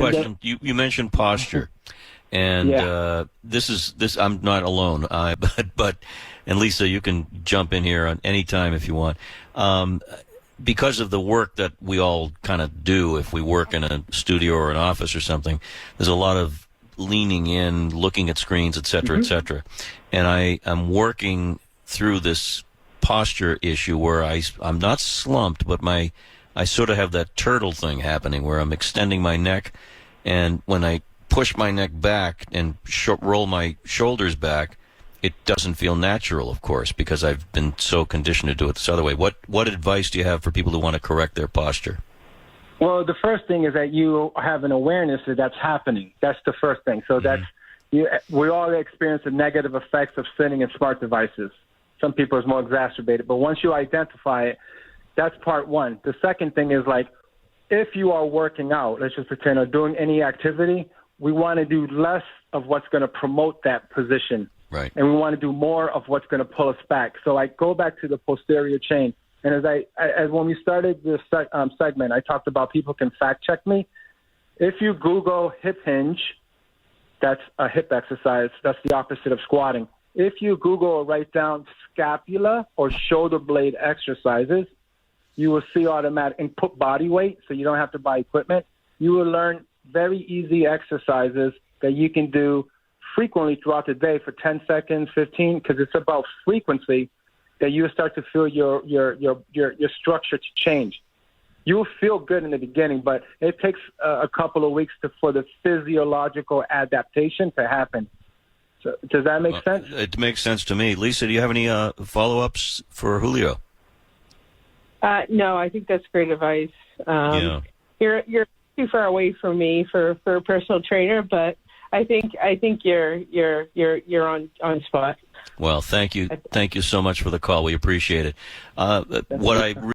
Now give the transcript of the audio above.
question. You mentioned posture, and this I'm not alone. But and Lisa, you can jump in here on any time if you want. Because of the work that we all kind of do, if we work in a studio or an office or something, there's a lot of leaning in, looking at screens, et cetera, et cetera. And I'm working through this posture issue where I'm not slumped, but I sort of have that turtle thing happening where I'm extending my neck, and when I push my neck back and roll my shoulders back, it doesn't feel natural, of course, because I've been so conditioned to do it this other way. What advice do you have for people who want to correct their posture? Well, the first thing is that you have an awareness that that's happening. That's the first thing. So we all experience the negative effects of sitting in smart devices. Some people it's more exacerbated. But once you identify it, that's part one. The second thing is, like, if you are working out, let's just pretend, or doing any activity, we want to do less of what's going to promote that position. Right. And we want to do more of what's going to pull us back. So I go back to the posterior chain. And as when we started this segment, I talked about people can fact check me. If you Google hip hinge, that's a hip exercise. That's the opposite of squatting. If you Google or write down scapula or shoulder blade exercises, you will see automatic and put body weight, so you don't have to buy equipment. You will learn very easy exercises that you can do frequently throughout the day for 10 seconds, 15, because it's about frequency that you will start to feel your structure to change. You will feel good in the beginning, but it takes a couple of weeks for the physiological adaptation to happen. So, does that make sense? It makes sense to me. Lisa, do you have any follow-ups for Julio? No, I think that's great advice. You're too far away from me for a personal trainer, but I think you're on spot. Well, thank you so much for the call. We appreciate it. What I